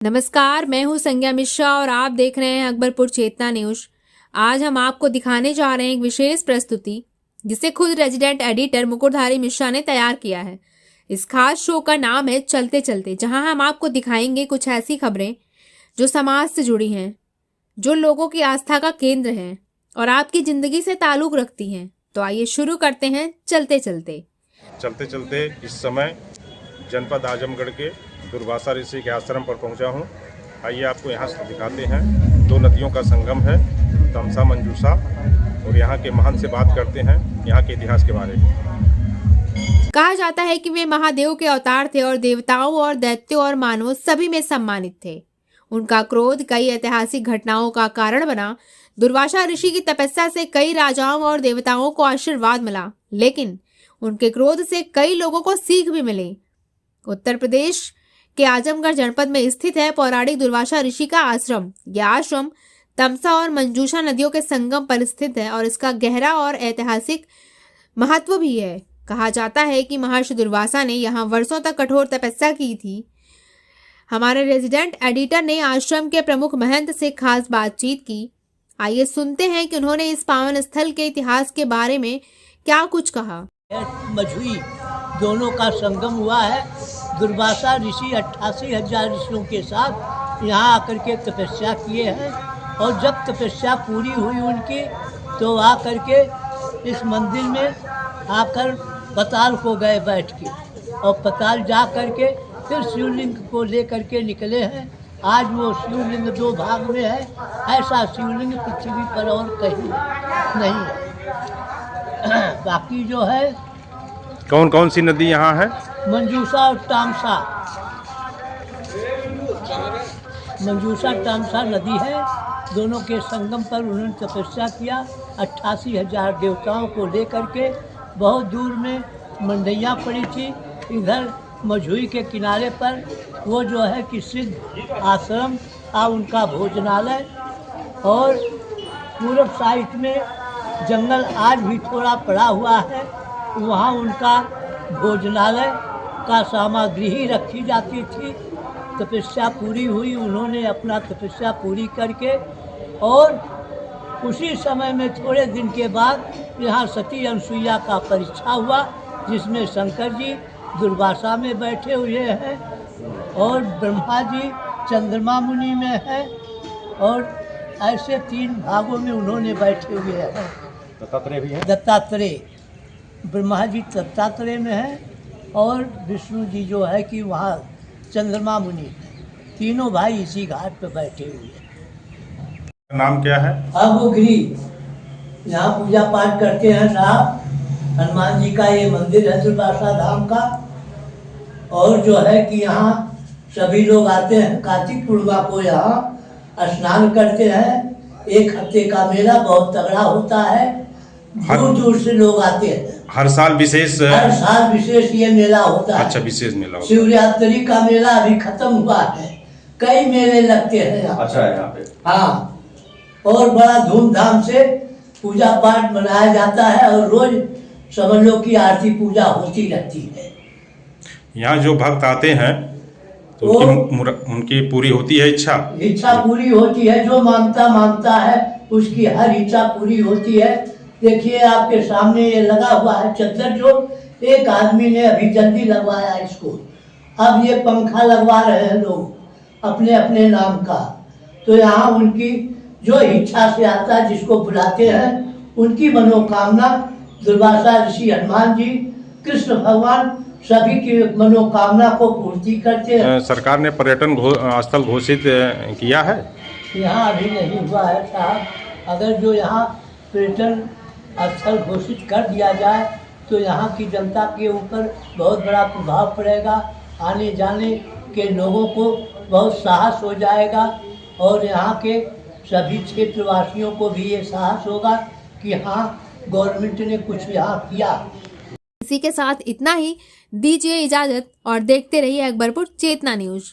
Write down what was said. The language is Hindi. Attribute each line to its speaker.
Speaker 1: नमस्कार, मैं हूं संज्ञा मिश्रा और आप देख रहे हैं अकबरपुर चेतना न्यूज। आज हम आपको दिखाने जा रहे हैं एक विशेष प्रस्तुति जिसे खुद रेजिडेंट एडिटर मुकुटधारी मिश्रा ने तैयार किया है। इस खास शो का नाम है चलते चलते, जहां हम आपको दिखाएंगे कुछ ऐसी खबरें जो समाज से जुड़ी हैं, जो लोगों की आस्था का केंद्र हैं और आपकी जिंदगी से ताल्लुक रखती हैं। तो आइए शुरू करते हैं चलते चलते।
Speaker 2: चलते चलते इस समय जनपद आजमगढ़ के दुर्वासा ऋषि के आश्रम पर पहुंचा हूं। आइए आपको यहां से दिखाते हैं। दो नदियों का संगम है, तमसा मंजूषा, और यहां के महंत से बात करते हैं यहां के इतिहास के बारे में।
Speaker 1: कहा जाता है कि वे महादेव के अवतार थे और देवताओं और दैत्यों और मानवों सभी में सम्मानित थे। उनका क्रोध कई ऐतिहासिक घटनाओं का कारण बना। दुर्वासा ऋषि की तपस्या से कई राजाओं और देवताओं को आशीर्वाद मिला, लेकिन उनके क्रोध से कई लोगों को सीख भी मिली। उत्तर प्रदेश के आजमगढ़ जनपद में स्थित है पौराणिक दुर्वासा ऋषि का आश्रम। यह आश्रम तमसा और मंजूषा नदियों के संगम पर स्थित है और इसका गहरा और ऐतिहासिक महत्व भी है। कहा जाता है कि महर्षि दुर्वासा ने यहाँ वर्षों तक कठोर तपस्या की थी। हमारे रेजिडेंट एडिटर ने आश्रम के प्रमुख महंत से खास बातचीत की। आइए सुनते हैं कि उन्होंने इस पावन स्थल के इतिहास के बारे में क्या कुछ कहा।
Speaker 3: मझुई दोनों का संगम हुआ है। दुर्वासा ऋषि 88,000 ऋषियों के साथ यहाँ आकर के तपस्या किए हैं, और जब तपस्या पूरी हुई उनकी तो आकर के इस मंदिर में आकर पताल को गए बैठ के, और पताल जा कर के फिर शिवलिंग को लेकर के निकले हैं। आज वो शिवलिंग दो भाग में है। ऐसा शिवलिंग पृथ्वी पर और कहीं नहीं है। बाकी जो है,
Speaker 2: कौन कौन सी नदी यहाँ है?
Speaker 3: मंजूषा और तामसा। मंजूषा तामसा नदी है, दोनों के संगम पर उन्होंने तपस्या किया। 88,000 देवताओं को लेकर के बहुत दूर में मंडैया पड़ी थी। इधर मझुई के किनारे पर वो जो है कि सिद्ध आश्रम था, उनका भोजनालय, और पूर्व साइड में जंगल आज भी थोड़ा पड़ा हुआ है। वहाँ उनका भोजनालय का सामग्री ही रखी जाती थी। तपस्या पूरी हुई, उन्होंने अपना तपस्या पूरी करके, और उसी समय में थोड़े दिन के बाद यहाँ सती अनसुईया का परीक्षा हुआ, जिसमें शंकर जी दुर्वासा में बैठे हुए हैं और ब्रह्मा जी चंद्रमा मुनि में है, और ऐसे 3 भागों में उन्होंने बैठे हुए हैं।
Speaker 2: दत्तात्रेय भी है।
Speaker 3: दत्तात्रेय, ब्रह्मा जी दत्तात्रेय में है, और विष्णु जी जो है कि वहाँ चंद्रमा मुनि, तीनों भाई इसी घाट पर बैठे हुए हैं।
Speaker 2: नाम क्या है?
Speaker 3: अबुगिरी। यहाँ पूजा पाठ करते हैं साहब। हनुमान जी का ये मंदिर है दुर्वासा धाम का, और जो है कि यहाँ सभी लोग आते हैं। कार्तिक पूर्णिमा को यहाँ स्नान करते हैं। 1 हफ्ते का मेला बहुत तगड़ा होता है, दूर दूर से लोग आते हैं।
Speaker 2: हर साल विशेष
Speaker 3: ये मेला होता है।
Speaker 2: अच्छा, विशेष मेला होता है।
Speaker 3: शिवरात्रि का मेला अभी खत्म हुआ है, कई मेले लगते हैं यहाँ।
Speaker 2: अच्छा है यहाँ पे।
Speaker 3: हाँ, और बड़ा धूमधाम से पूजा पाठ मनाया जाता है, और रोज समझ लो कि आरती पूजा होती रहती है।
Speaker 2: यहाँ जो भक्त आते हैं तो उनकी पूरी होती है इच्छा
Speaker 3: पूरी होती है। जो मानता है उसकी हर इच्छा पूरी होती है। देखिए आपके सामने ये लगा हुआ है चद्दर, जो एक आदमी ने अभी जल्दी लगवाया इसको। अब ये पंखा लगवा रहे हैं लोग अपने अपने नाम का। तो यहाँ उनकी जो इच्छा से आता है, जिसको बुलाते हैं, उनकी मनोकामना दुर्वासा ऋषि, हनुमान जी, कृष्ण भगवान सभी की मनोकामना को पूर्ति करते हैं।
Speaker 2: सरकार ने पर्यटन स्थल घोषित किया है।
Speaker 3: यहाँ अभी नहीं हुआ है साहब। अगर जो यहाँ पर्यटन स्थल घोषित कर दिया जाए तो यहाँ की जनता के ऊपर बहुत बड़ा प्रभाव पड़ेगा। आने जाने के लोगों को बहुत साहस हो जाएगा, और यहाँ के सभी क्षेत्रवासियों को भी ये साहस होगा कि हाँ, गवर्नमेंट ने कुछ यहाँ किया।
Speaker 1: इसी के साथ इतना ही। दीजिए इजाजत और देखते रहिए अकबरपुर चेतना न्यूज।